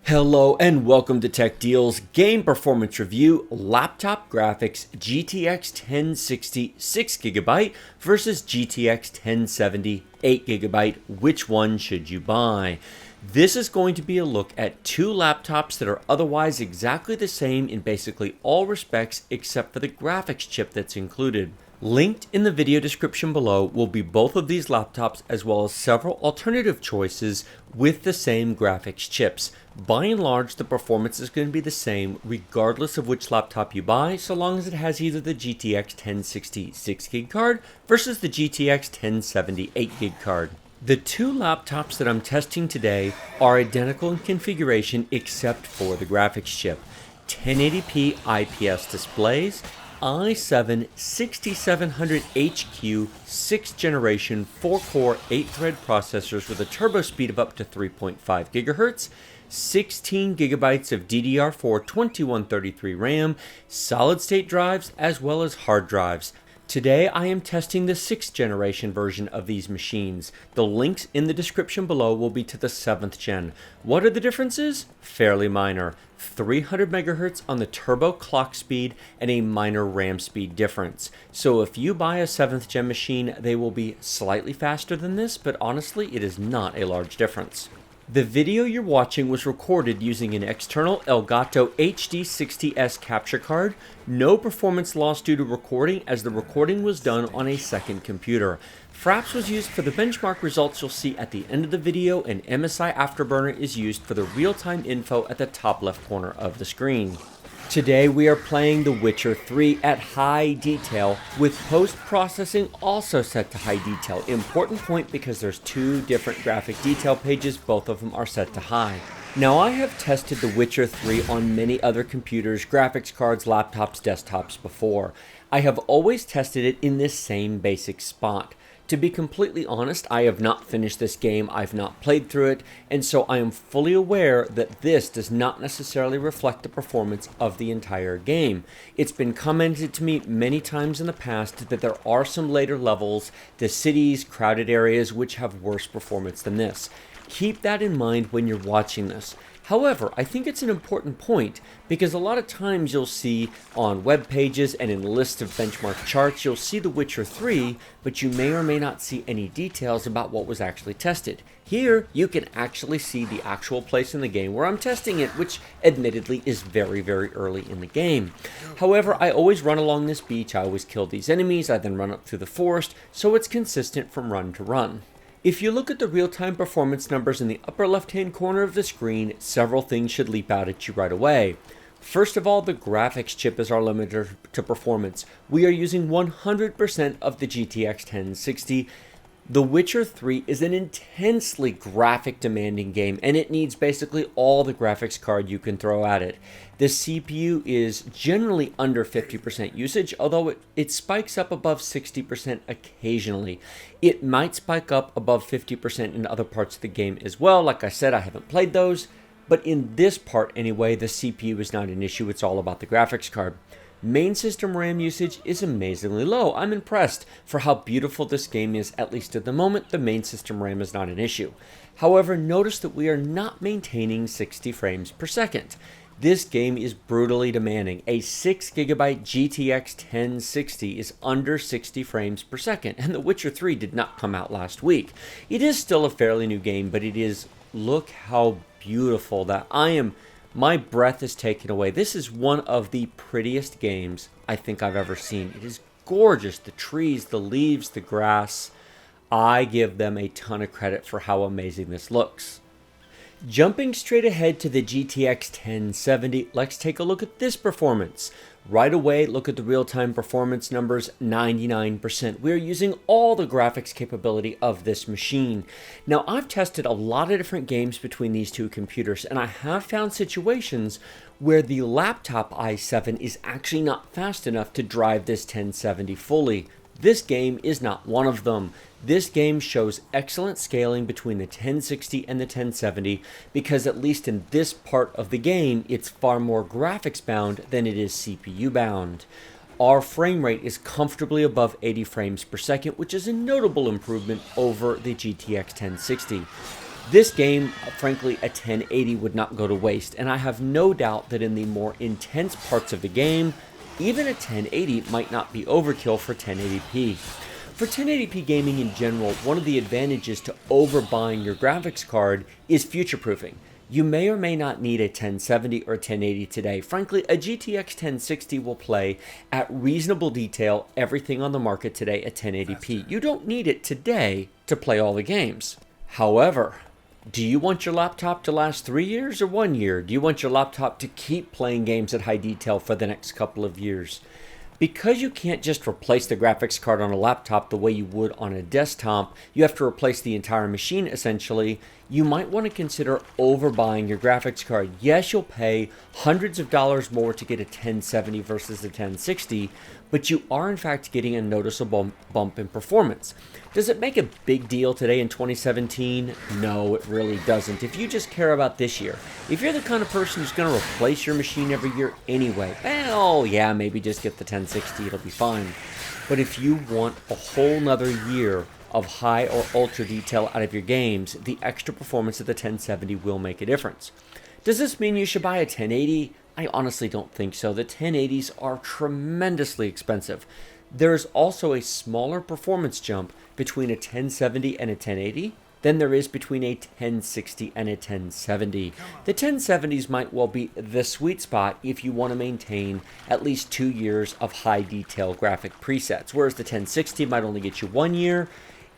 Hello and welcome to Tech Deal's Game Performance Review Laptop Graphics GTX 1060 6GB versus GTX 1070 8GB. Which one should you buy? This is going to be a look at two laptops that are otherwise exactly the same in basically all respects except for the graphics chip that's included. Linked in the video description below will be both of these laptops as well as several alternative choices with the same graphics chips. By and large, the performance is going to be the same regardless of which laptop you buy, so long as it has either the GTX 1060 6GB card versus the GTX 1070 8GB card. The two laptops that I'm testing today are identical in configuration except for the graphics chip. 1080p IPS displays, i7 6700HQ 6th generation 4-core 8-thread processors with a turbo speed of up to 3.5 GHz, 16 GB of DDR4 2133 RAM, solid-state drives, as well as hard drives. Today I am testing the 6th generation version of these machines. The links in the description below will be to the 7th gen. What are the differences? Fairly minor. 300 MHz on the turbo clock speed and a minor RAM speed difference. So if you buy a 7th gen machine, they will be slightly faster than this, but honestly it is not a large difference. The video you're watching was recorded using an external Elgato HD60S capture card. No performance loss due to recording, as the recording was done on a second computer. Fraps was used for the benchmark results you'll see at the end of the video, and MSI Afterburner is used for the real-time info at the top left corner of the screen. Today we are playing The Witcher 3 at high detail with post-processing also set to high detail. Important point because there's two different graphic detail pages, both of them are set to high. Now I have tested The Witcher 3 on many other computers, graphics cards, laptops, desktops before. I have always tested it in this same basic spot. To be completely honest, I have not finished this game, I've not played through it, and so I am fully aware that this does not necessarily reflect the performance of the entire game. It's been commented to me many times in the past that there are some later levels, the cities, crowded areas, which have worse performance than this. Keep that in mind when you're watching this. However, I think it's an important point because a lot of times you'll see on web pages and in lists of benchmark charts, you'll see The Witcher 3, but you may or may not see any details about what was actually tested. Here, you can actually see the actual place in the game where I'm testing it, which admittedly is very, very early in the game. However, I always run along this beach, I always kill these enemies, I then run up through the forest, so it's consistent from run to run. If you look at the real-time performance numbers in the upper left-hand corner of the screen, several things should leap out at you right away. First of all, the graphics chip is our limiter to performance. We are using 100% of the GTX 1060. The Witcher 3 is an intensely graphic demanding game, and it needs basically all the graphics card you can throw at it. The CPU is generally under 50% usage, although it spikes up above 60% occasionally. It might spike up above 50% in other parts of the game as well. Like I said, I haven't played those, but in this part anyway, the CPU is not an issue. It's all about the graphics card. Main system RAM usage is amazingly low. I'm impressed for how beautiful this game is. At least at the moment, the main system RAM is not an issue. However, notice that we are not maintaining 60 frames per second. This game is brutally demanding. A 6GB GTX 1060 is under 60 frames per second, and The Witcher 3 did not come out last week. It is still a fairly new game, but it is, look how beautiful that my breath is taken away. This is one of the prettiest games I think I've ever seen. It is gorgeous. The trees, the leaves, the grass. I give them a ton of credit for how amazing this looks. Jumping straight ahead to the GTX 1070, let's take a look at this performance. Right away, look at the real-time performance numbers, 99%. We're using all the graphics capability of this machine. Now, I've tested a lot of different games between these two computers, and I have found situations where the laptop i7 is actually not fast enough to drive this 1070 fully. This game is not one of them. This game shows excellent scaling between the 1060 and the 1070 because at least in this part of the game, it's far more graphics bound than it is CPU bound. Our frame rate is comfortably above 80 frames per second, which is a notable improvement over the GTX 1060. This game, frankly, a 1080 would not go to waste, and I have no doubt that in the more intense parts of the game, even a 1080 might not be overkill for 1080p. For 1080p gaming in general, one of the advantages to overbuying your graphics card is future-proofing. You may or may not need a 1070 or 1080 today. Frankly, a GTX 1060 will play at reasonable detail everything on the market today at 1080p. You don't need it today to play all the games. However, do you want your laptop to last 3 years or 1 year? Do you want your laptop to keep playing games at high detail for the next couple of years? Because you can't just replace the graphics card on a laptop the way you would on a desktop, you have to replace the entire machine essentially. You might want to consider overbuying your graphics card. Yes, you'll pay hundreds of dollars more to get a 1070 versus a 1060, but you are in fact getting a noticeable bump in performance. Does it make a big deal today in 2017? No, it really doesn't. If you just care about this year, if you're the kind of person who's going to replace your machine every year anyway, well, yeah, maybe just get the 1060, it'll be fine. But if you want a whole nother year of high or ultra detail out of your games, the extra performance of the 1070 will make a difference. Does this mean you should buy a 1080? I honestly don't think so. The 1080s are tremendously expensive. There's also a smaller performance jump between a 1070 and a 1080 than there is between a 1060 and a 1070. The 1070s might well be the sweet spot if you want to maintain at least 2 years of high detail graphic presets, whereas the 1060 might only get you 1 year.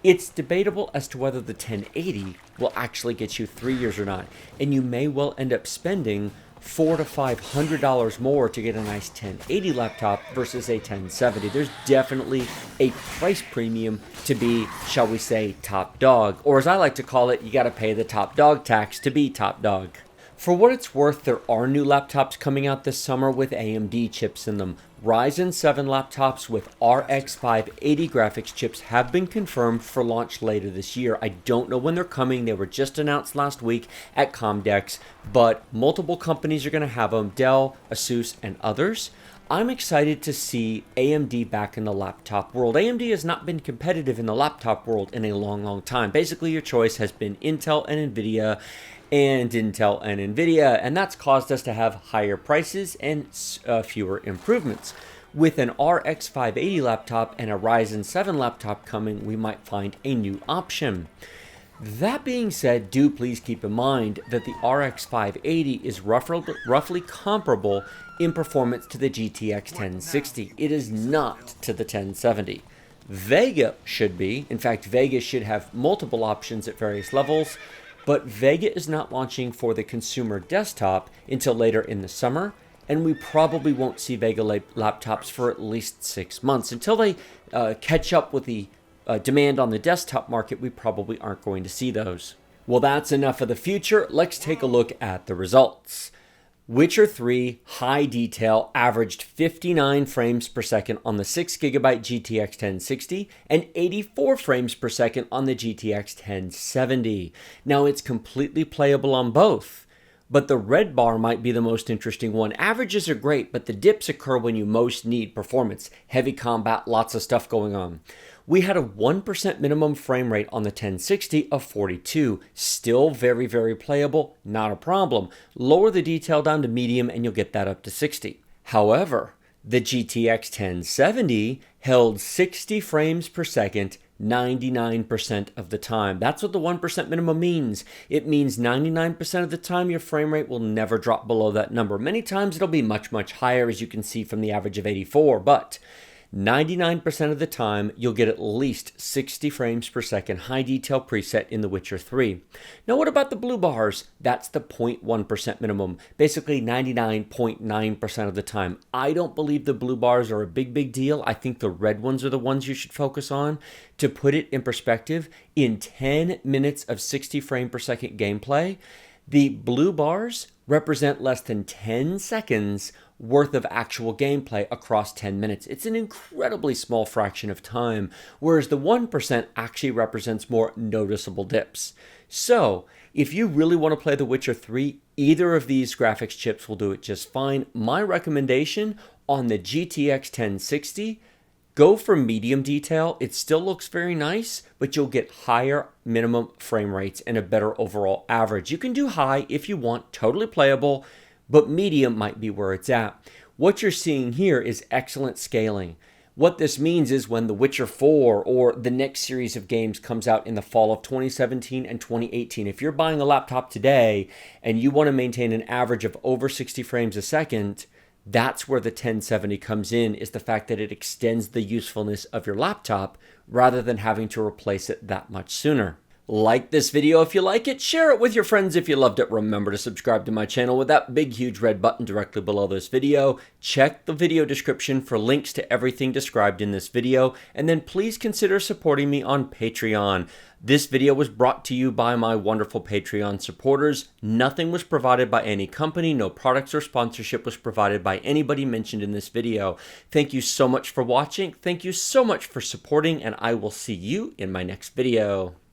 It's debatable as to whether the 1080 will actually get you 3 years or not, and you may well end up spending $400 to $500 more to get a nice 1080 laptop versus a 1070. There's definitely a price premium to be, shall we say, top dog. Or as I like to call it, you got to pay the top dog tax to be top dog. For what it's worth, there are new laptops coming out this summer with AMD chips in them. Ryzen 7 laptops with RX 580 graphics chips have been confirmed for launch later this year. I don't know when they're coming. They were just announced last week at Comdex, but multiple companies are going to have them, Dell, Asus, and others. I'm excited to see AMD back in the laptop world. AMD has not been competitive in the laptop world in a long, long time. Basically, your choice has been Intel and Nvidia, and that's caused us to have higher prices and fewer improvements. With an RX 580 laptop and a Ryzen 7 laptop coming, we might find a new option. That being said, do please keep in mind that the RX 580 is roughly comparable in performance to the GTX 1060. It is not to the 1070. Vega should be. In fact, Vega should have multiple options at various levels, but Vega is not launching for the consumer desktop until later in the summer, and we probably won't see Vega laptops for at least 6 months. Until they catch up with the demand on the desktop market, we probably aren't going to see those. Well, that's enough of the future. Let's take a look at the results. Witcher 3 high detail averaged 59 frames per second on the 6GB GTX 1060 and 84 frames per second on the GTX 1070. Now it's completely playable on both, but the red bar might be the most interesting one. Averages are great, but the dips occur when you most need performance. Heavy combat, lots of stuff going on. We had a 1% minimum frame rate on the 1060 of 42. Still very, very playable, not a problem. Lower the detail down to medium and you'll get that up to 60. However, the GTX 1070 held 60 frames per second 99% of the time. That's what the 1% minimum means. It means 99% of the time your frame rate will never drop below that number. Many times it'll be much, much higher, as you can see from the average of 84, but 99% of the time, you'll get at least 60 frames per second high detail preset in The Witcher 3. Now, what about the blue bars? That's the 0.1% minimum, basically 99.9% of the time. I don't believe the blue bars are a big deal. I think the red ones are the ones you should focus on. To put it in perspective, in 10 minutes of 60 frame per second gameplay, the blue bars represent less than 10 seconds worth of actual gameplay across 10 minutes. It's an incredibly small fraction of time, whereas the 1% actually represents more noticeable dips. So, if you really want to play The Witcher 3, either of these graphics chips will do it just fine. My recommendation on the GTX 1060, Go for medium detail. It still looks very nice, but you'll get higher minimum frame rates and a better overall average. You can do high if you want, totally playable, but medium might be where it's at. What you're seeing here is excellent scaling. What this means is when The Witcher 4 or the next series of games comes out in the fall of 2017 and 2018, if you're buying a laptop today and you want to maintain an average of over 60 frames a second, that's where the 1070 comes in, is the fact that it extends the usefulness of your laptop rather than having to replace it that much sooner. Like this video if you like it, share it with your friends if you loved it. Remember to subscribe to my channel with that big huge red button directly below this video. Check the video description for links to everything described in this video, and then please consider supporting me on Patreon. This video was brought to you by my wonderful Patreon supporters. Nothing was provided by any company, no products or sponsorship was provided by anybody mentioned in this video. Thank you so much for watching, thank you so much for supporting, and I will see you in my next video.